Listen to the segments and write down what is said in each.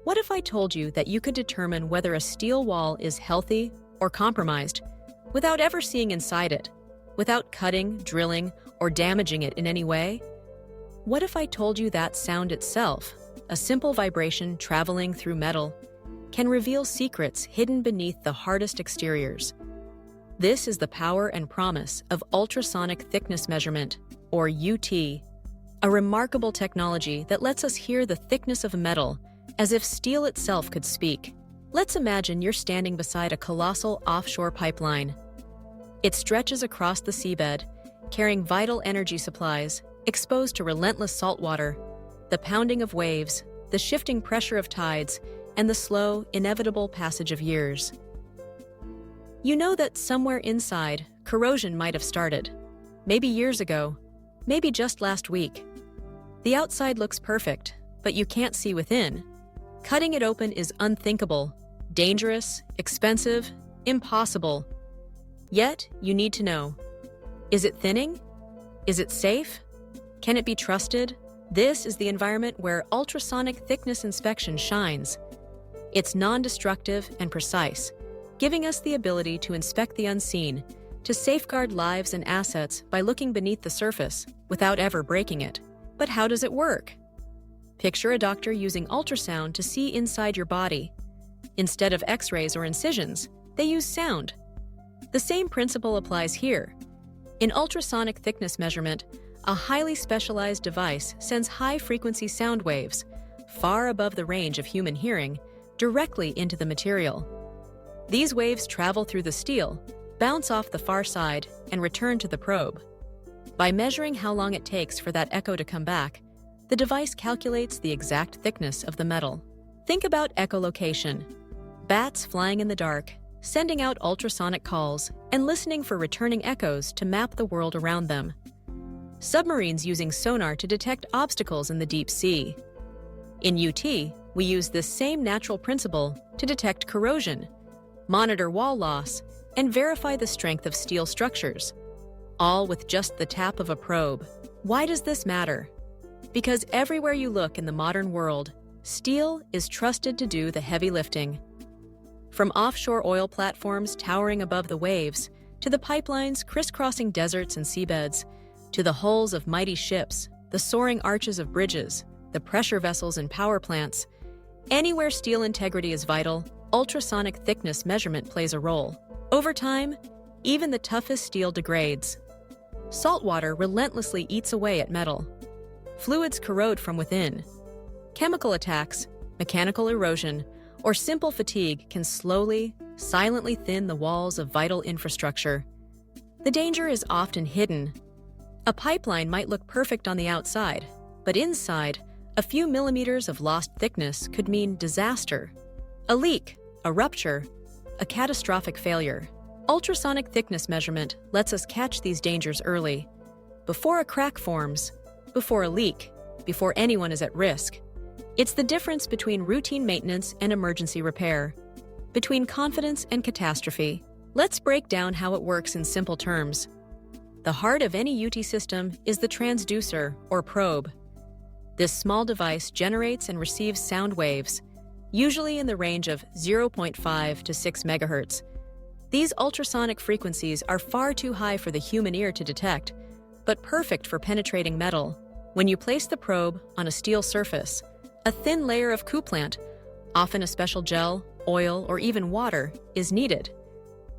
What if I told you that you could determine whether a steel wall is healthy or compromised without ever seeing inside it, without cutting, drilling, or damaging it in any way? What if I told you that sound itself, a simple vibration traveling through metal, can reveal secrets hidden beneath the hardest exteriors? This is the power and promise of ultrasonic thickness measurement, or UT, a remarkable technology that lets us hear the thickness of metal as if steel itself could speak. Let's imagine you're standing beside a colossal offshore pipeline. It stretches across the seabed, carrying vital energy supplies, exposed to relentless salt water, the pounding of waves, the shifting pressure of tides, and the slow, inevitable passage of years. You know that somewhere inside, corrosion might have started. Maybe years ago, maybe just last week. The outside looks perfect, but you can't see within. Cutting it open is unthinkable, dangerous, expensive, impossible. Yet, you need to know. Is it thinning? Is it safe? Can it be trusted? This is the environment where ultrasonic thickness inspection shines. It's non-destructive and precise, giving us the ability to inspect the unseen, to safeguard lives and assets by looking beneath the surface without ever breaking it. But how does it work? Picture a doctor using ultrasound to see inside your body. Instead of X-rays or incisions, they use sound. The same principle applies here. In ultrasonic thickness measurement, a highly specialized device sends high-frequency sound waves, far above the range of human hearing, directly into the material. These waves travel through the steel, bounce off the far side, and return to the probe. By measuring how long it takes for that echo to come back, the device calculates the exact thickness of the metal. Think about echolocation. Bats flying in the dark, sending out ultrasonic calls, and listening for returning echoes to map the world around them. Submarines using sonar to detect obstacles in the deep sea. In UT, we use this same natural principle to detect corrosion, monitor wall loss, and verify the strength of steel structures, all with just the tap of a probe. Why does this matter? Because everywhere you look in the modern world, steel is trusted to do the heavy lifting. From offshore oil platforms towering above the waves, to the pipelines crisscrossing deserts and seabeds, to the hulls of mighty ships, the soaring arches of bridges, the pressure vessels and power plants, anywhere steel integrity is vital, ultrasonic thickness measurement plays a role. Over time, even the toughest steel degrades. Salt water relentlessly eats away at metal. Fluids corrode from within. Chemical attacks, mechanical erosion, or simple fatigue can slowly, silently thin the walls of vital infrastructure. The danger is often hidden. A pipeline might look perfect on the outside, but inside, a few millimeters of lost thickness could mean disaster. A leak, a rupture, a catastrophic failure. Ultrasonic thickness measurement lets us catch these dangers early, before a crack forms, before a leak, before anyone is at risk. It's the difference between routine maintenance and emergency repair, between confidence and catastrophe. Let's break down how it works in simple terms. The heart of any UT system is the transducer, or probe. This small device generates and receives sound waves, usually in the range of 0.5 to 6 megahertz. These ultrasonic frequencies are far too high for the human ear to detect, but perfect for penetrating metal. When you place the probe on a steel surface, a thin layer of coolant, often a special gel, oil, or even water, is needed.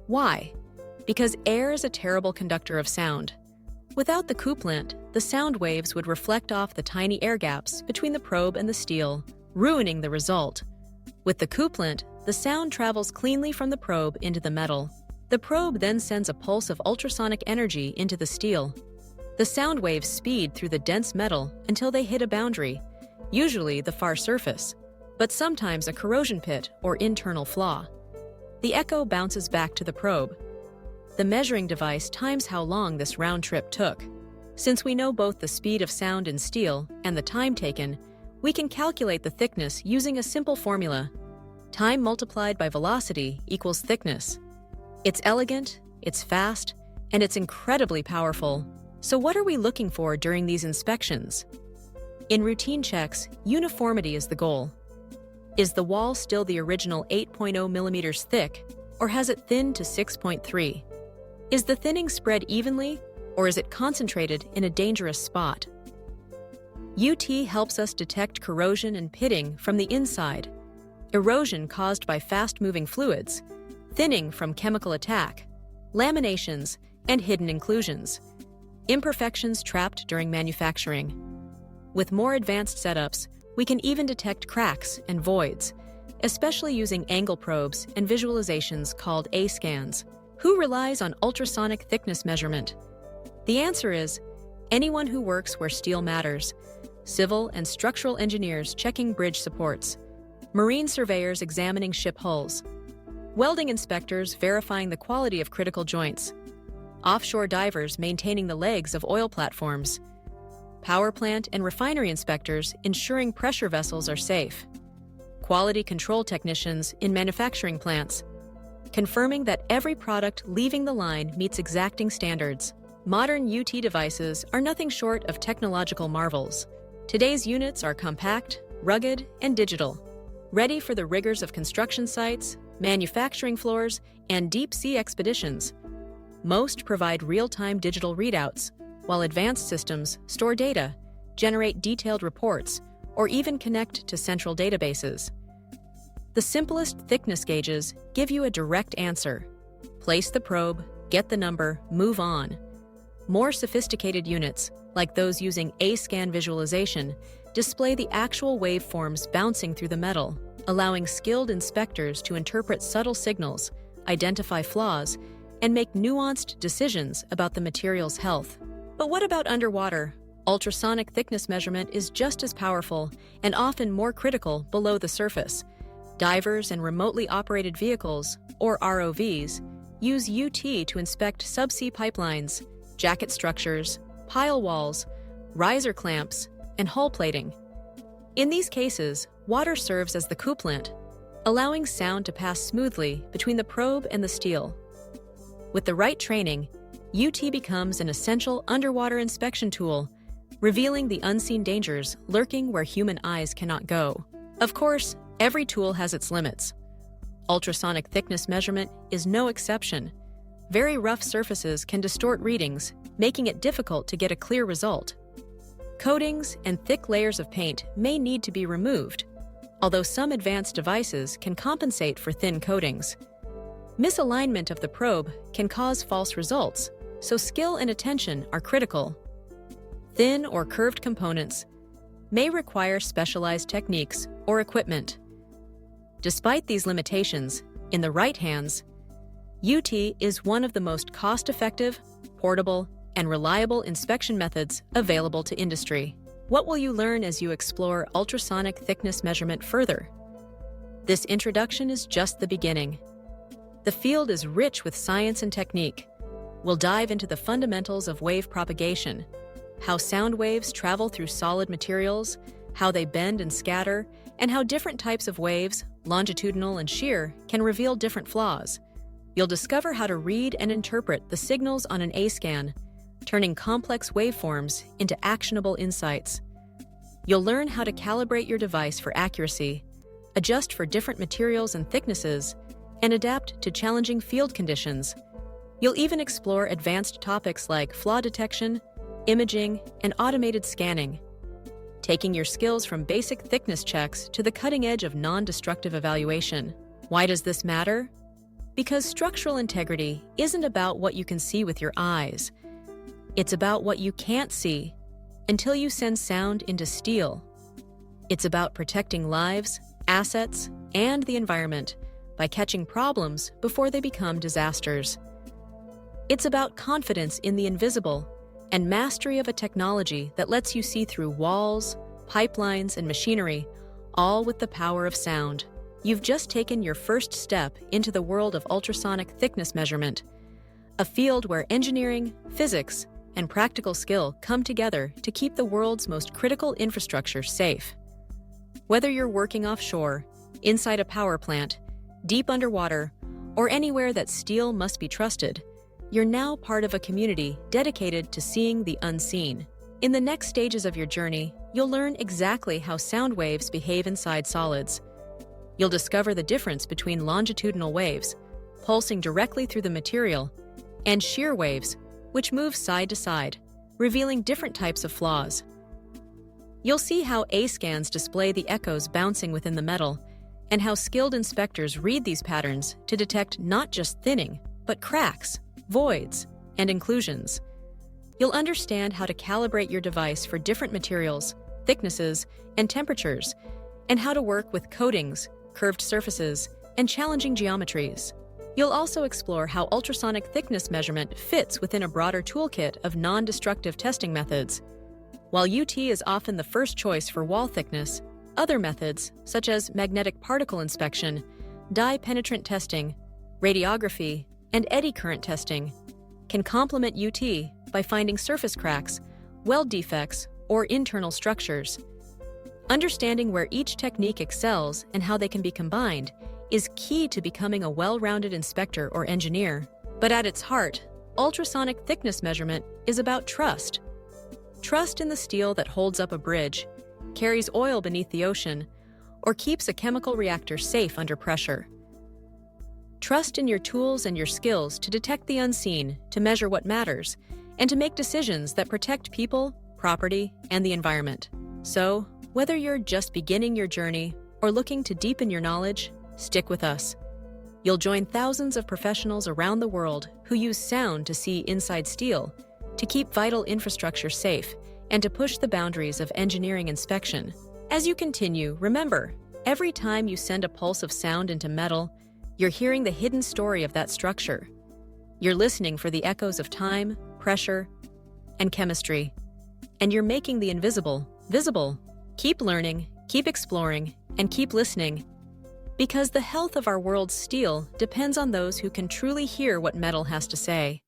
Why? Because air is a terrible conductor of sound. Without the coolant, the sound waves would reflect off the tiny air gaps between the probe and the steel, ruining the result. With the coolant, the sound travels cleanly from the probe into the metal. The probe then sends a pulse of ultrasonic energy into the steel. The sound waves speed through the dense metal until they hit a boundary, usually the far surface, but sometimes a corrosion pit or internal flaw. The echo bounces back to the probe. The measuring device times how long this round trip took. Since we know both the speed of sound in steel and the time taken, we can calculate the thickness using a simple formula. Time multiplied by velocity equals thickness. It's elegant, it's fast, and it's incredibly powerful. So what are we looking for during these inspections? In routine checks, uniformity is the goal. Is the wall still the original 8.0 millimeters thick, or has it thinned to 6.3? Is the thinning spread evenly, or is it concentrated in a dangerous spot? UT helps us detect corrosion and pitting from the inside, erosion caused by fast-moving fluids, thinning from chemical attack, laminations, and hidden inclusions, imperfections trapped during manufacturing. With more advanced setups, we can even detect cracks and voids, especially using angle probes and visualizations called A-scans. Who relies on ultrasonic thickness measurement? The answer is anyone who works where steel matters: civil and structural engineers checking bridge supports, marine surveyors examining ship hulls, welding inspectors verifying the quality of critical joints, offshore divers maintaining the legs of oil platforms, power plant and refinery inspectors ensuring pressure vessels are safe, quality control technicians in manufacturing plants, confirming that every product leaving the line meets exacting standards. Modern UT devices are nothing short of technological marvels. Today's units are compact, rugged, and digital, ready for the rigors of construction sites, manufacturing floors, and deep-sea expeditions. Most provide real-time digital readouts, while advanced systems store data, generate detailed reports, or even connect to central databases. The simplest thickness gauges give you a direct answer. Place the probe, get the number, move on. More sophisticated units, like those using A-scan visualization, display the actual waveforms bouncing through the metal, allowing skilled inspectors to interpret subtle signals, identify flaws, and make nuanced decisions about the material's health. But what about underwater? Ultrasonic thickness measurement is just as powerful and often more critical below the surface. Divers and remotely operated vehicles, or ROVs, use UT to inspect subsea pipelines, jacket structures, pile walls, riser clamps, and hull plating. In these cases, water serves as the coolant, allowing sound to pass smoothly between the probe and the steel. With the right training, UT becomes an essential underwater inspection tool, revealing the unseen dangers lurking where human eyes cannot go. Of course, every tool has its limits. Ultrasonic thickness measurement is no exception. Very rough surfaces can distort readings, making it difficult to get a clear result. Coatings and thick layers of paint may need to be removed, although some advanced devices can compensate for thin coatings. Misalignment of the probe can cause false results, so skill and attention are critical. Thin or curved components may require specialized techniques or equipment. Despite these limitations, in the right hands, UT is one of the most cost-effective, portable, and reliable inspection methods available to industry. What will you learn as you explore ultrasonic thickness measurement further? This introduction is just the beginning. The field is rich with science and technique. We'll dive into the fundamentals of wave propagation, how sound waves travel through solid materials, how they bend and scatter, and how different types of waves, longitudinal and shear, can reveal different flaws. You'll discover how to read and interpret the signals on an A-scan, turning complex waveforms into actionable insights. You'll learn how to calibrate your device for accuracy, adjust for different materials and thicknesses, and adapt to challenging field conditions. You'll even explore advanced topics like flaw detection, imaging, and automated scanning, taking your skills from basic thickness checks to the cutting edge of non-destructive evaluation. Why does this matter? Because structural integrity isn't about what you can see with your eyes. It's about what you can't see until you send sound into steel. It's about protecting lives, assets, and the environment by catching problems before they become disasters. It's about confidence in the invisible and mastery of a technology that lets you see through walls, pipelines, and machinery, all with the power of sound. You've just taken your first step into the world of ultrasonic thickness measurement, a field where engineering, physics, and practical skill come together to keep the world's most critical infrastructure safe. Whether you're working offshore, inside a power plant, deep underwater, or anywhere that steel must be trusted, you're now part of a community dedicated to seeing the unseen. In the next stages of your journey, you'll learn exactly how sound waves behave inside solids, You'll discover the difference between longitudinal waves, pulsing directly through the material, and shear waves, which move side to side, revealing different types of flaws. You'll see how A-scans display the echoes bouncing within the metal, and how skilled inspectors read these patterns to detect not just thinning, but cracks, voids, and inclusions. You'll understand how to calibrate your device for different materials, thicknesses, and temperatures, and how to work with coatings, curved surfaces, and challenging geometries. You'll also explore how ultrasonic thickness measurement fits within a broader toolkit of non-destructive testing methods. While UT is often the first choice for wall thickness, other methods, such as magnetic particle inspection, dye penetrant testing, radiography, and eddy current testing, can complement UT by finding surface cracks, weld defects, or internal structures. Understanding where each technique excels and how they can be combined is key to becoming a well-rounded inspector or engineer. But at its heart, ultrasonic thickness measurement is about trust. Trust in the steel that holds up a bridge, carries oil beneath the ocean, or keeps a chemical reactor safe under pressure. Trust in your tools and your skills to detect the unseen, to measure what matters, and to make decisions that protect people, property, and the environment. So, whether you're just beginning your journey or looking to deepen your knowledge, stick with us. You'll join thousands of professionals around the world who use sound to see inside steel, to keep vital infrastructure safe, and to push the boundaries of engineering inspection. As you continue, remember, every time you send a pulse of sound into metal, you're hearing the hidden story of that structure. You're listening for the echoes of time, pressure, and chemistry. And you're making the invisible visible. Keep learning, keep exploring, and keep listening. Because the health of our world's steel depends on those who can truly hear what metal has to say.